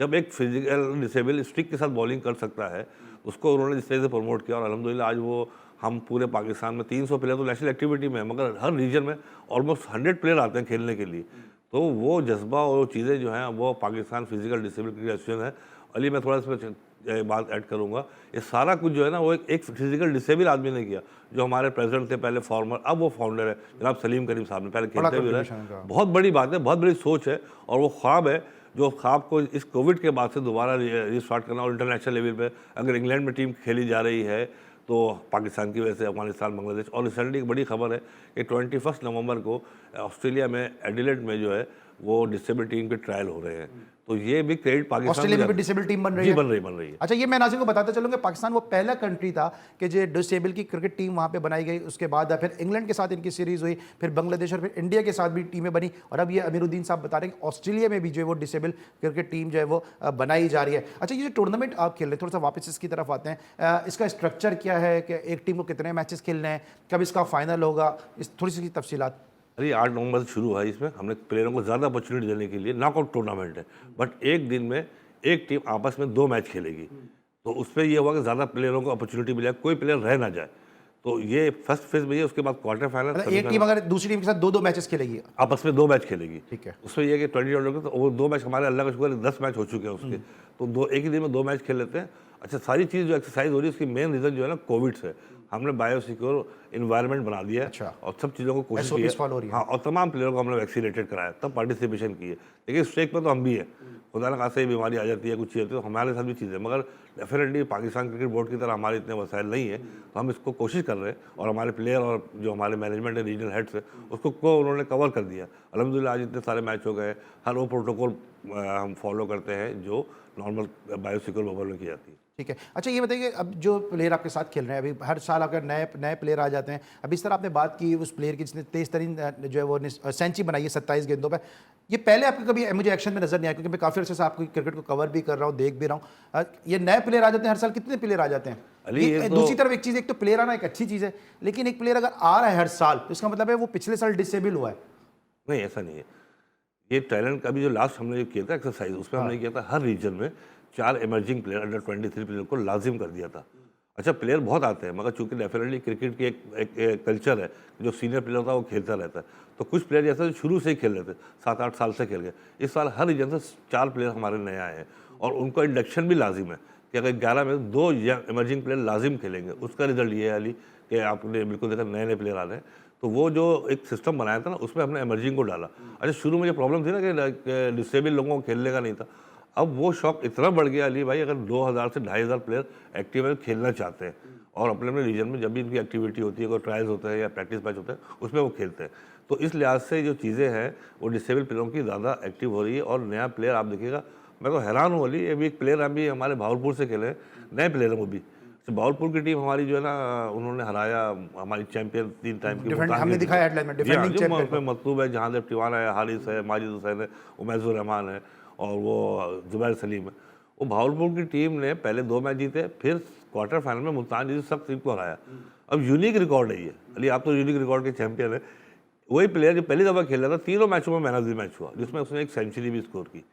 जब एक फिजिकल डिसेबल स्टिक के साथ बॉलिंग कर सकता है, उसको उन्होंने जिस तरह से प्रमोट किया, और अल्हम्दुलिल्लाह आज वो, हम पूरे पाकिस्तान में 300 प्लेयर तो नेशनल एक्टिविटी में है, मगर हर रीजन में ऑलमोस्ट 100 प्लेयर आते हैं खेलने के लिए। तो वो जज्बा और वो चीज़ें जो हैं, वो Pakistan physical disable cricket association है। अली, मैं थोड़ा इसमें बात ऐड करूँगा, ये सारा कुछ जो है ना, वो एक फिजिकल डिसेबल आदमी ने किया, जो हमारे प्रेसिडेंट थे पहले, फॉर्मर, अब वो फाउंडर है जनाब सलीम करीम साहब ने, पहले खेलते हुए रहे। बहुत बड़ी बात है, बहुत बड़ी सोच है, और वो ख्वाब है जो ख्वाब को इस कोविड के बाद से दोबारा रिस्टार्ट करना, और इंटरनेशनल लेवल पे अगर इंग्लैंड में टीम खेली जा रही है तो पाकिस्तान की वजह से अफगानिस्तान, बांग्लादेश। और रिसेंटली एक बड़ी खबर है कि 21 नवंबर को ऑस्ट्रेलिया में एडिलेड में जो है वो डिसेबल टीम के ट्रायल हो रहे हैं। तो ये भी क्रेडिट पाकिस्तान, ऑस्ट्रेलिया में भी डिसेबल टीम बन रही है। बन रही है। अच्छा, ये मैं नाज़रीन को बताता चलूँगा, पाकिस्तान वो पहला कंट्री था कि जो डिसेबल की क्रिकेट टीम वहाँ पे बनाई गई। उसके बाद फिर इंग्लैंड के साथ इनकी सीरीज़ हुई, फिर बांग्लादेश और फिर इंडिया के साथ भी टीमें बनी, और अब ये अमीरुद्दीन साहब बता रहे हैं कि ऑस्ट्रेलिया में भी जो है वो डिसेबल क्रिकेट टीम जो है वो बनाई जा रही है। अच्छा, ये जो टूर्नामेंट आप खेल रहे हैं, थोड़ा सा वापस इसकी तरफ आते हैं, इसका स्ट्रक्चर क्या है कि एक टीम को कितने मैचेस खेलने हैं, कब इसका फाइनल होगा, इस थोड़ी सी तफसीलात। अरे 8 नवंबर से शुरू हुआ है। इसमें हमने प्लेयरों को ज़्यादा अपॉर्चुनिटी देने के लिए नॉकआउट टूर्नामेंट है, बट एक दिन में एक टीम आपस में 2 मैच खेलेगी। तो उसमें ये हुआ कि ज़्यादा प्लेयरों को अपॉर्चुनिटी मिले, कोई प्लेयर रह ना जाए। तो ये फर्स्ट फेज में, ये उसके बाद क्वार्टर फाइनल, एक टीम अगर दूसरी टीम के साथ 2-2 मैचेस खेलेगी, आपस में 2 मैच खेलेगी। ठीक है। उसमें ये कि 20 राउंड तो वो 2 मैच हमारे, अल्लाह का शुक्र है 10 मैच हो चुके हैं उसके, तो एक ही दिन में 2 मैच खेल लेते हैं। अच्छा, सारी चीज़ जो एक्सरसाइज हो रही है उसकी मेन रीज़न जो है ना कोविड से, हमने बायो सिक्योर इन्वायरमेंट बना दिया है। अच्छा। और सब चीज़ों को कोशिश की है। हाँ, और तमाम प्लेयरों को हमने वैक्सीनेटेड कराया, तब पार्टिसिपेशन की है। लेकिन स्टेक पर तो हम भी है, खुदा न खासा ही बीमारी आ जाती है, कुछ चीज़ होती है, तो हमारे साथ भी चीज़ें, मगर डेफिनेटली पाकिस्तान क्रिकेट बोर्ड की तरह हमारे इतने वसाइल नहीं है, तो हम इसको कोशिश कर रहे हैं, और हमारे प्लेयर और जो हमारे मैनेजमेंट है, रीजनल हेड्स है, उसको उन्होंने कवर कर दिया। अल्हम्दुलिल्लाह आज इतने सारे मैच हो गए, हर वो प्रोटोकॉल हम फॉलो करते हैं जो नॉर्मल बायो सिक्योर बबल में की जाती है। ठीक है। अच्छा, ये बताइए, अब जो प्लेयर आपके साथ खेल रहे हैं, अभी हर साल अगर नए प्लेयर आ जाते हैं, अभी इस तरह आपने बात की उस प्लेयर की जिसने तेज़ तरीन जो है वो सेंचुरी बनाई है 27 गेंदों पे, ये पहले आपको कभी मुझे एक्शन में नजर नहीं आया, क्योंकि मैं काफ़ी अर्से से आपको क्रिकेट को कवर भी कर रहा हूँ, देख भी रहा हूँ। ये नए प्लेयर आ जाते हैं हर साल, कितने प्लेयर आ जाते हैं? दूसरी तरफ एक चीज़, एक तो प्लेयर आना एक अच्छी चीज़ है, लेकिन एक प्लेयर अगर आ रहा है हर साल तो इसका मतलब है वो पिछले साल डिसेबल हुआ है। नहीं, ऐसा नहीं है। ये टैलेंट का भी जो लास्ट हमने किया था एक्सरसाइज, उसमें हमने किया था हर रीजन में 4 इमर्जिंग प्लेयर, अंडर 23 प्लेयर को लाजिम कर दिया था। अच्छा, प्लेयर बहुत आते हैं, मगर चूंकि डेफिनेटली क्रिकेट की एक कल्चर है, जो सीनियर प्लेयर होता है वो खेलता रहता है, तो कुछ प्लेयर जैसे शुरू से ही खेल रहे थे, 7-8 साल से खेल गए। इस साल हर रीजन से 4 प्लेयर हमारे नए आए हैं, और उनको इंडक्शन भी लाजिम है कि अगर 11 में 2 इमर्जिंग प्लेयर लाजिम खेलेंगे। उसका रिजल्ट ये है अली कि आपने बिल्कुल देखा नए प्लेयर आ रहे हैं, तो वो जो एक सिस्टम बनाया था ना, उसमें हमने इमर्जिंग को डाला। अच्छा, शुरू में ये प्रॉब्लम थी ना कि डिसेबल लोगों को खेलने का नहीं था, अब वो शौक इतना बढ़ गया अली भाई, अगर 2000 से 2500 प्लेयर एक्टिव है खेलना चाहते हैं, और अपने अपने रीजन में जब भी इनकी एक्टिविटी होती है, कोई ट्रायल्स होते हैं या प्रैक्टिस मैच होते हैं, उसमें वो खेलते हैं। तो इस लिहाज से जो चीज़ें हैं वो डिसेबल प्लेयरों की ज़्यादा एक्टिव हो रही है। और नया प्लेयर आप देखिएगा, मैं तो हैरान हूँ अली, अभी एक प्लेयर अभी हमारे भावलपुर से खेले, नए प्लेयर हैं वो भी, भावलपुर की टीम हमारी जो है ना, उन्होंने हराया हमारी चैंपियन 3 टाइम की डिफेंड मुल्तान हमने की दिखाया हेडलाइन में, डिफेंडिंग टीम। चैंपियन उसमें मतलूब है, जहां टिवान है, हारिस है, माजिद हुसैन है, उमैजुर रहमान है और वो जुबैर सलीम है। वो भावलपुर की टीम ने पहले 2 मैच जीते, फिर क्वार्टर फाइनल में मुल्तान जैसी सख्त टीम को हराया। अब यूनिक रिकॉर्ड है ये अली, आप तो यूनिक रिकॉर्ड के चैंपियन है। वही प्लेयर जो पहली दफा खेल रहा था, 3 मैचों में मैन ऑफ द मैच हुआ, जिसमें उसने एक सेंचुरी भी स्कोर की।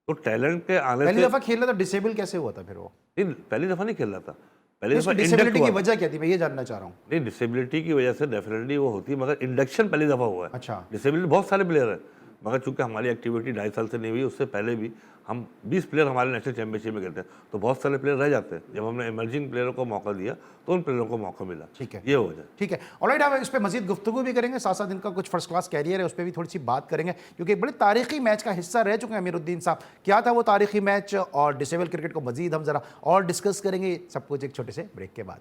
तो टैलेंट के आने पहली से दफा खेल रहा था, डिसेबल कैसे हुआ था फिर वो? नहीं, पहली दफा नहीं खेल रहा था, पहली दफा डिसेबिलिटी induct की हुआ। वजह क्या थी, मैं ये जानना चाह रहा हूँ। नहीं, डिसेबिलिटी की वजह से डेफिनेटली वो होती है, मगर इंडक्शन पहली दफा हुआ है। अच्छा। डिसेबिलिटी बहुत सारे प्लेयर हैं, मगर चूंकि हमारी एक्टिविटी 2.5 साल से नहीं हुई, उससे पहले भी हम 20 प्लेयर हमारे नेशनल चैंपियनशिप में खेलते हैं, तो बहुत सारे प्लेयर रह जाते हैं। जब हमने इमर्जिंग प्लेयरों को मौका दिया तो उन प्लेयरों को मौका मिला। ठीक है, ये हो जाए। ठीक है, ऑलराइट। हम इस पे मजीद गुफ्तगू भी करेंगे, साथ साथ इनका कुछ फर्स्ट क्लास कैरियर है उस पर भी थोड़ी सी बात करेंगे, क्योंकि एक बड़े तारीखी मैच का हिस्सा रह चुके हैं अमीरुद्दीन साहब। क्या था वो तारीखी मैच और डिसेबल क्रिकेट को मजीद हम जरा और डिस्कस करेंगे, सब कुछ एक छोटे से ब्रेक के बाद।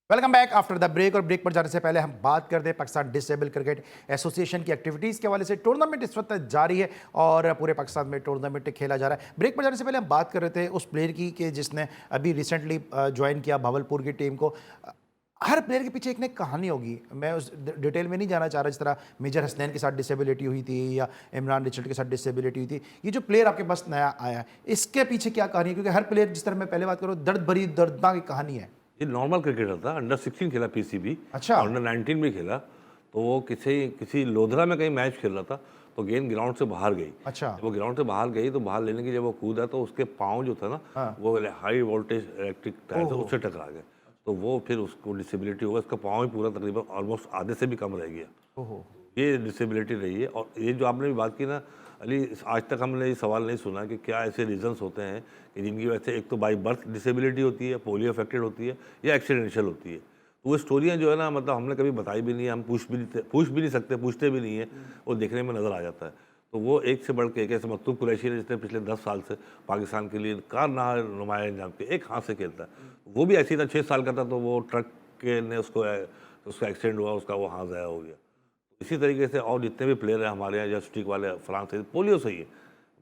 Welcome back after the break. और ब्रेक पर जाने से पहले हम बात करते हैं पाकिस्तान डिसेबल क्रिकेट एसोसिएशन की एक्टिविटीज़ के हवाले से। टूर्नामेंट इस वक्त जारी है और पूरे पाकिस्तान में टूर्नामेंट खेला जा रहा है। ब्रेक पर जाने से पहले हम बात कर रहे थे उस प्लेयर की कि जिसने अभी रिसेंटली ज्वाइन किया भावलपुर की टीम को। हर प्लेयर के पीछे एक ना एक कहानी होगी, मैं उस डिटेल में नहीं जाना चाह रहा। जिस तरह मेजर हसनैन के साथ डिसेबिलिटी हुई थी या इमरान रिचर्ड के साथ डिसेबिलिटी हुई थी, ये जो प्लेयर आपके पास नया आया है इसके पीछे क्या कहानी है? क्योंकि हर प्लेयर, जिस तरह मैं पहले बात करूँ, दर्द भरी दर्दनाक एक कहानी है। ये नॉर्मल क्रिकेटर था, अंडर 16 खेला पीसीबी, अच्छा। अंडर 19 भी खेला। तो वो किसी लोधरा में कहीं मैच खेल रहा था, तो गेंद ग्राउंड से बाहर गई। अच्छा। जब वो ग्राउंड से बाहर गई तो बाहर लेने की जब वो कूदा तो उसके पाँव जो था ना, वो हाई वोल्टेज इलेक्ट्रिक टायर था, उससे टकरा गए। तो वो फिर उसको डिसेबिलिटी हुआ, उसका पाँव ही पूरा तकरीबन ऑलमोस्ट आधे से भी कम रह गया। ये डिसेबिलिटी रही है। और ये जो आपने भी बात की ना अली, आज तक हमने ये सवाल नहीं सुना कि क्या ऐसे रीजंस होते हैं कि जिनकी वजह से एक तो बाई बर्थ डिसेबिलिटी होती है, पोलियो अफेक्टेड होती है, या एक्सीडेंशियल होती है। तो वो स्टोरियाँ जो है ना, मतलब हमने कभी बताई भी नहीं है, हम पूछ भी नहीं सकते, पूछते भी नहीं है, वो देखने में नज़र आ जाता है। तो वो एक से बढ़ के एक, ऐसे मकतूब कुरैशी ने जिसने पिछले 10 साल से पाकिस्तान के लिए कारनामा नुमाया अंजाम के, एक हाथ से खेलता है, वो भी ऐसी था, 6 साल का था, तो वो ट्रक के ने उसका एक्सीडेंट हुआ, उसका वो हाथ ज़ाया हो गया। इसी तरीके से और जितने भी प्लेयर हैं हमारे यहाँ, जस्ट स्टिक वाले फ्रांस से पोलियो से ही है,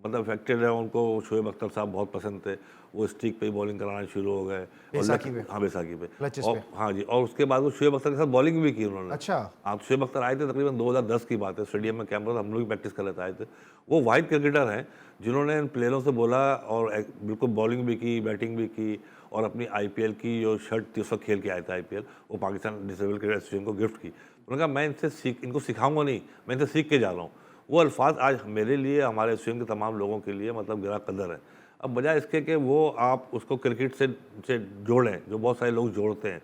मतलब अफेक्टेड है। उनको शोएब अख्तर साहब बहुत पसंद थे, वो स्टिक पे ही बॉलिंग कराना शुरू हो गए। बैसाखी पे। हाँ, बैसाखी पे। क्लचेस और पे। हाँ जी, और उसके बाद वो शोएब अख्तर के साथ बॉलिंग भी की उन्होंने। अच्छा। हाँ, तो शोएब अख्तर आए थे तकरीबन 2010 की बात है, स्टेडियम में कैमरा था, हम लोग भी प्रैक्टिस कर लेते आए थे। वो वाइड क्रिकेटर हैं जिन्होंने इन प्लेयरों से बोला और बिल्कुल बॉलिंग भी की, बैटिंग भी की, और अपनी IPL की जो शर्ट थी उसका खेल के आए थे IPL, वो पाकिस्तान डिसेबल क्रिकेट एसोसिएशन को गिफ्ट की। उन्होंने कहा मैं इनको सिखाऊंगा नहीं, मैं इनसे सीख के जा रहा हूँ। वो अल्फाज आज मेरे लिए, हमारे एसोसिएशन के तमाम लोगों के लिए मतलब गिरा कदर है। अब बजाय इसके कि वो आप उसको क्रिकेट से जोड़ें, जो बहुत सारे लोग जोड़ते हैं,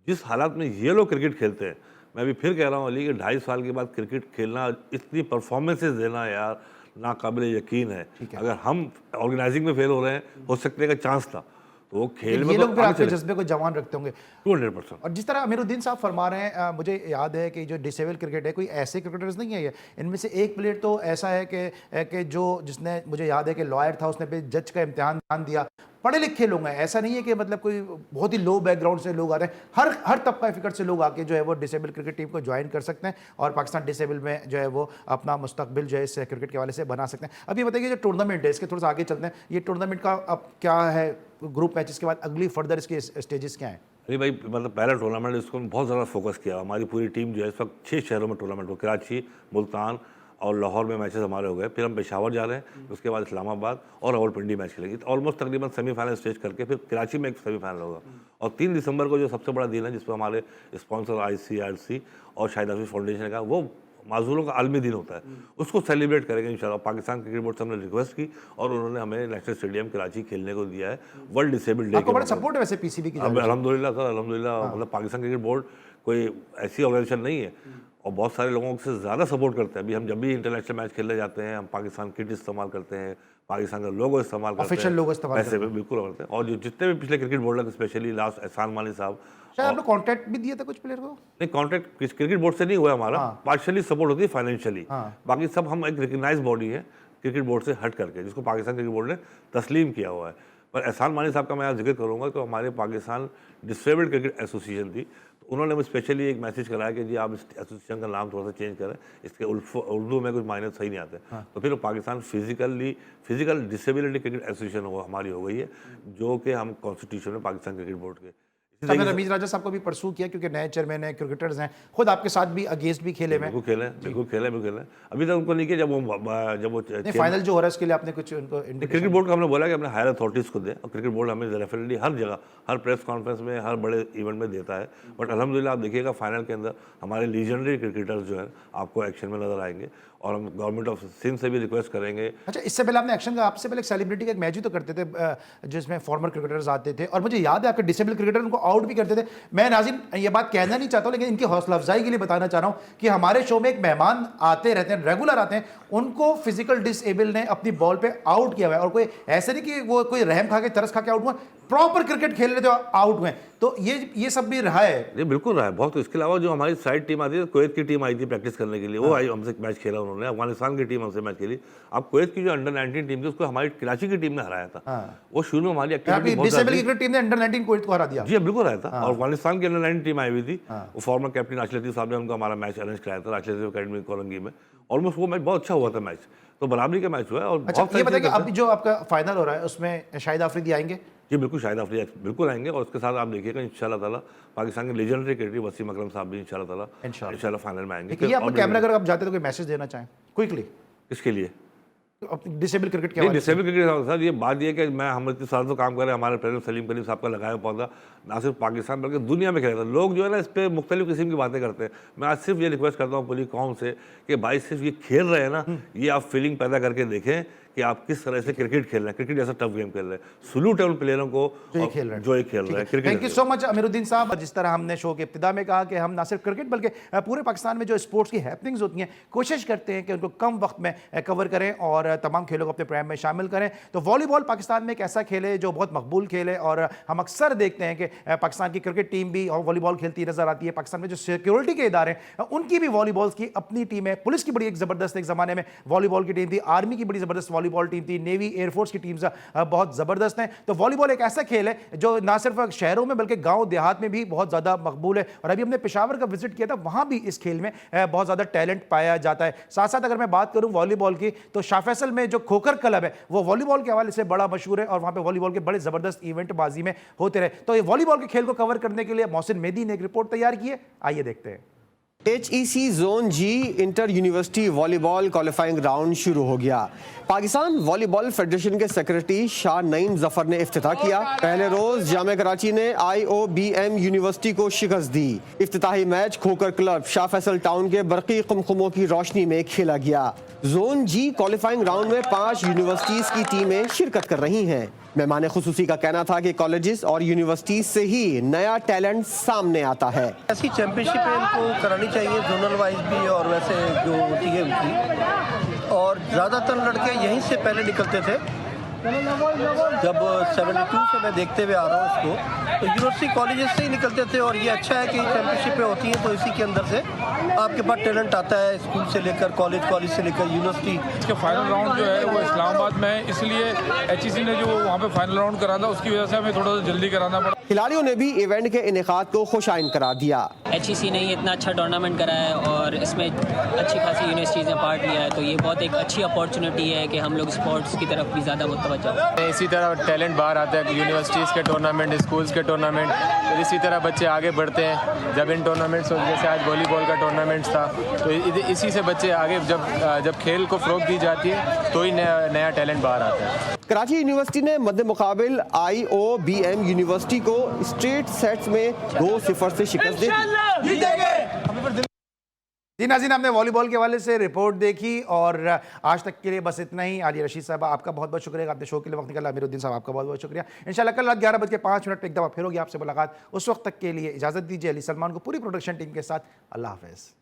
जिस हालात में ये लोग क्रिकेट खेलते हैं, मैं अभी फिर कह रहा हूँ अली कि 2.5 साल के बाद क्रिकेट खेलना, इतनी परफॉर्मेंसेज देना यार नाकाबिले यकीन है। अगर हम ऑर्गेनाइजिंग में फेल हो रहे हैं, हो सकने का चांस था, तो वो खेल में ये तो लोग फिर आपके जज्बे को जवान रखते होंगे 200%। और जिस तरह अमीरुद्दीन साहब फरमा रहे हैं, मुझे याद है कि जो डिसेबल क्रिकेट है, कोई ऐसे क्रिकेटर्स नहीं है ये, इनमें से एक प्लेयर तो ऐसा है कि जिसने, मुझे याद है कि लॉयर था, उसने फिर जज का इम्तिहान दिया। पढ़े लिखे लोग हैं, ऐसा नहीं है कि मतलब कोई बहुत ही लो बैकग्राउंड से लोग आते हैं, हर तबका फिक्र से लोग आके जो है वो डिसेबल क्रिकेट टीम को ज्वाइन कर सकते हैं और पाकिस्तान डिसेबल में जो है वो अपना मुस्तकबिल जो है इस क्रिकेट के हवाले से बना सकते हैं। अब ये बताइए, जो टूर्नामेंट है इसके थोड़ा सा आगे चलते हैं, ये टूर्नामेंट का अब क्या है, ग्रुप मैचेस के बाद अगली फर्दर इसके स्टेजेस क्या हैं? अरे भाई, मतलब पहला टूर्नामेंट इसको बहुत ज़्यादा फोकस किया। हमारी पूरी टीम जो है इस वक्त 6 शहरों में टूर्नामेंट हो, कराची, मुल्तान और लाहौर में मैचेस हमारे हो गए। फिर हम पेशावर जा रहे हैं, उसके बाद इस्लामाबाद और रावलपिंडी मैच खेलेंगे। तो ऑलमोस्ट तकरीबन सेमीफाइनल स्टेज करके फिर कराची में एक सेमीफाइनल होगा। और 3 दिसंबर को जो सबसे बड़ा दिन है, जिस पर हमारे स्पॉन्सर ICRC और शाहिद हफीज़ फाउंडेशन का, वो माजूरों का आलमी दिन होता है, उसको सेलिब्रेट करेंगे इंशाल्लाह। पाकिस्तान क्रिकेट बोर्ड से हमने रिक्वेस्ट की और उन्होंने हमें नेशनल स्टेडियम कराची खेलने को दिया है वर्ल्ड डिसेबल डे। आपको बड़ा सपोर्ट है वैसे PCB की? अल्हम्दुलिल्लाह सर, अल्हम्दुलिल्लाह। मतलब पाकिस्तान क्रिकेट बोर्ड कोई ऐसी ऑर्गेनाइजेशन नहीं है और बहुत सारे लोगों से ज़्यादा सपोर्ट करते हैं। अभी हम जब भी इंटरनेशनल मैच खेलने जाते हैं, हम पाकिस्तान किट इस्तेमाल करते हैं, पाकिस्तान का लोगो इस्तेमाल करते हैं, ऑफिशियल लोगो इस्तेमाल ऐसे बिल्कुल करते हैं। और जो जितने भी पिछले क्रिकेट बोर्ड, स्पेशली लास्ट एहसान मानी साहब, शायद आपने कॉन्ट्रैक्ट भी दिया था कुछ प्लेयर को? नहीं, कॉन्ट्रैक्ट क्रिकेट बोर्ड से नहीं हुआ हमारा, पार्शियली सपोर्ट होती है फाइनेंशियली। बाकी सब हम एक रिकग्नाइज बॉडी है क्रिकेट बोर्ड से हट करके, जिसको पाकिस्तान क्रिकेट बोर्ड ने तस्लीम किया हुआ है। पर एहसान मानी साहब का मैं यहाँ जिक्र करूँगा कि हमारे पाकिस्तान डिसेबल्ड क्रिकेट एसोसिएशन थी, तो उन्होंने मुझे स्पेशली एक मैसेज कराया कि जी आप इस एसोसिएशन का नाम थोड़ा सा चेंज करें, इसके उर्दू में कुछ मायने सही नहीं आते। तो फिर Pakistan physical disability cricket association हमारी हो गई है, जो कि हम कॉन्स्टिट्यूशन में पाकिस्तान क्रिकेट बोर्ड के हमने रमीज राजा साहब को भी परसू किया क्योंकि नए चेयरमैन है, क्रिकेटर्स हैं, खुद आपके साथ भी अगेंस्ट भी खेले में। बिल्कुल खेले अभी तक उनको नहीं किया। जब वो फाइनल जो हो रहा है उसके लिए आपने कुछ उनको क्रिकेट बोर्ड को हमने बोला कि हमने हायर अथॉरिटीज़ को दें, और क्रिकेट बोर्ड हमें डेफिनेटली हर जगह, हर प्रेस कॉन्फ्रेंस में, हर बड़े इवेंट में देता है। बट अल्हम्दुलिल्लाह आप देखिएगा फाइनल के अंदर हमारे लीजेंडरी क्रिकेटर्स जो है आपको एक्शन में नजर आएंगे, और हम गवर्नमेंट ऑफ सिंध से भी रिक्वेस्ट करेंगे। अच्छा, इससे पहले आपने एक्शन का, आपसे पहले एक सेलिब्रिटी का एक मैच ही तो करते थे जिसमें फॉर्मर क्रिकेटर्स आते थे, और मुझे याद है आपके डिसेबल क्रिकेटर उनको आउट भी करते थे। मैं नाज़रीन ये बात कहना नहीं चाहता हूँ, लेकिन इनकी हौसला अफजाई के लिए बताना चाह रहा हूँ कि हमारे शो में एक मेहमान आते रहते हैं, रेगुलर आते हैं, उनको फिजिकल डिसेबल ने अपनी बॉल पे आउट किया हुआ है, और कोई ऐसे नहीं कि वो कोई रहम खा के तरस खा के आउट हुआ, प्रॉपर क्रिकेट खेल रहे थे आउट हुए। तो ये सब भी रहा है। ये बिल्कुल रहा है बहुत। इसके अलावा जो हमारी साइड टीम आती है, कुवैत की टीम आई थी प्रैक्टिस करने के लिए, वो आई, हमसे मैच खेला उन्होंने। अफगानिस्तान की टीम हमसे मैच खेली। अब कुवैत की जो अंडर 19 टीम थी उसको हमारी कराची की टीम ने हराया था। वो शुरू में हमारी एक्टिविटी डिसेबल क्रिकेट टीम ने अंडर 19 कुवैत को हरा दिया। जी बिल्कुल रहा था। और अफगानिस्तान की अंडर 19 टीम आई हुई थी, वो फॉर्मर कैप्टन राशिद लतीफ साहब ने उनको हमारा मैच अरेंज कराया था राशिद लतीफ अकेडमी कोलंगी में। ऑलमोस्ट वो मैच बहुत अच्छा हुआ था मैच, तो बराबरी का मैच हुआ है। और अच्छा, ये बताइए अभी जो आपका फाइनल हो रहा है उसमें शाहिद आफरीदी आएंगे? जी बिल्कुल, शाहिद आफरीदी बिल्कुल आएंगे, और उसके साथ आप देखिएगा इंशाल्लाह ताला पाकिस्तान के लेजेंडरी क्रिकेटर वसीम अकरम साहब भी इंशाल्लाह फाइनल में आएंगे। ये आपको कैमरा अगर आप जाते तो कोई मैसेज देना चाहें क्विकली? किसके लिए? डिसेबल क्रिकेट के डिसेबल क्रिकेट सर, ये बात ये कि मैं हम इतने साल से काम कर रहे हैं, हमारे प्रेसिडेंट सलीम करीम साहब का लगाया पौधा ना सिर्फ पाकिस्तान बल्कि दुनिया में खेला था। लोग जो है ना इस पर मुख्तलिफ किस्म की बातें करते हैं। मैं आज सिर्फ ये रिक्वेस्ट करता हूँ पूरी कौम से कि भाई सिर्फ ये खेल रहे हैं ना, ये आप फीलिंग पैदा करके देखें कि आप किस तरह से क्रिकेट खेल रहे हैं, क्रिकेट जैसा टफ गेम खेल रहे हैं। सलूट है उन प्लेयरों को जो ये खेल रहे हैं cricket. Thank you so much Amiruddin साहब। जिस तरह हमने शो के इब्तिदा में कहा कि हम ना सिर्फ क्रिकेट बल्कि पूरे पाकिस्तान में जो स्पोर्ट्स की हैपनिंग्स होती हैं कोशिश करते हैं कि उनको कम वक्त में कवर करें और तमाम खेलों को अपने प्रोग्राम में शामिल करें। तो वॉलीबॉल पाकिस्तान में एक ऐसा खेल है जो बहुत मकबूल खेल है, और हम अक्सर देखते हैं कि पाकिस्तान की क्रिकेट टीम भी वॉलीबॉल खेलती नजर आती है। पाकिस्तान में जो सिक्योरिटी के इदारे हैं उनकी भी वॉलीबॉल की अपनी टीम है। पुलिस की बड़ी एक ज़बरदस्त एक ज़माने में वॉलीबॉल की टीम थी, आर्मी की बड़ी ज़बरदस्त वॉलीबॉल टीम थी, नेवी एयरफोर्स की टीम्स बहुत ज़बरदस्त हैं। तो वॉलीबॉल एक ऐसा खेल है जो ना सिर्फ शहरों में बल्कि गांव देहात में भी बहुत ज़्यादा मकबूल है। और अभी हमने पेशावर का विजिट किया था, वहां भी इस खेल में बहुत ज़्यादा टैलेंट पाया जाता है। साथ साथ अगर मैं बात करूं वॉलीबॉल की, तो शाह फैसल में जो खोखर क्लब है वो वॉलीबॉल के हवाले से बड़ा मशहूर है, और वहां पे वॉलीबॉल के बड़े ज़बरदस्त इवेंट बाजी में होते रहे। तो ये वॉलीबॉल के खेल को कवर करने के लिए मोहसिन मेहदी ने एक रिपोर्ट तैयार की है, आइए देखते हैं। HEC zone G inter university volleyball qualifying round शुरू हो गया। पाकिस्तान वॉलीबॉल फेडरेशन के सेक्रेटरी शाह नईम जफर ने इफ्तिताह किया। पहले रोज जामे कराची ने IOBM यूनिवर्सिटी को शिकस्त दी। इफ्तिताही मैच खोकर क्लब शाह फैसल टाउन के बरकी कुमकुमों की रोशनी में खेला गया। जोन जी क्वालिफाइंग राउंड में 5 यूनिवर्सिटीज की टीमें शिरकत कर रही हैं। मेहमान खुसूसी का कहना था कि कॉलेजेस और यूनिवर्सिटीज से ही नया टैलेंट सामने आता है। ऐसी चैंपियनशिप इनको करानी चाहिए, जोनल वाइज भी और वैसे जो होती है उनकी। और ज़्यादातर लड़के यहीं से पहले निकलते थे। जब 72 से मैं देखते हुए आ रहा हूँ इसको, तो यूनिवर्सिटी कॉलेजेस से ही निकलते थे। और ये अच्छा है कि चैंपियनशिपें होती हैं तो इसी के अंदर से आपके पास टैलेंट आता है, स्कूल से लेकर कॉलेज से लेकर यूनिवर्सिटी। इसके फाइनल राउंड जो है वो इस्लामाबाद में है, इसलिए HEC ने जो वहाँ पे फाइनल राउंड करा था उसकी वजह से हमें थोड़ा सा जल्दी कराना पड़ा। खिलाड़ियों ने भी इवेंट के इनेकाद को खुशाइन करार दिया। HEC ने इतना अच्छा टूर्नामेंट करा है और इसमें अच्छी खासी यूनिवर्सिटीज़ ने पार्ट लिया है, तो ये बहुत एक अच्छी अपॉर्चुनिटी है कि हम लोग स्पोर्ट्स की तरफ भी ज़्यादा मुतवज्जो। इसी तरह टैलेंट बाहर आता है, यूनिवर्सिटीज़ के टूर्नामेंट, स्कूल्स के टूर्नामेंट, फिर इसी तरह बच्चे आगे बढ़ते हैं। जब इन टूर्नामेंट्स, जैसे आज वॉलीबॉल का टूर्नामेंट था, तो इसी से बच्चे आगे जब खेल को फ़रोग दी जाती है तो ही नया टैलेंट बाहर आता है। कराची यूनिवर्सिटी ने मद्दे मुकाबिल IOBM यूनिवर्सिटी को स्ट्रेट सेट्स में 2-0 से शिकस्त दे दी। जी नाज़रीन, हमने वॉलीबॉल के हवाले से रिपोर्ट देखी, और आज तक के लिए बस इतना ही। आलिया रशीद साहब आपका बहुत बहुत शुक्रिया, आपने शो के लिए वक्त निकाला। अमीरुद्दीन साहब आपका बहुत बहुत शुक्रिया। इंशाल्लाह कल रात 11:05 पर एक दफ़ा फिर होगी आपसे मुलाकात। उस वक्त तक के लिए इजाज़त दीजिए। अली सलमान को पूरी प्रोडक्शन टीम के साथ अल्लाह हाफ़िज़।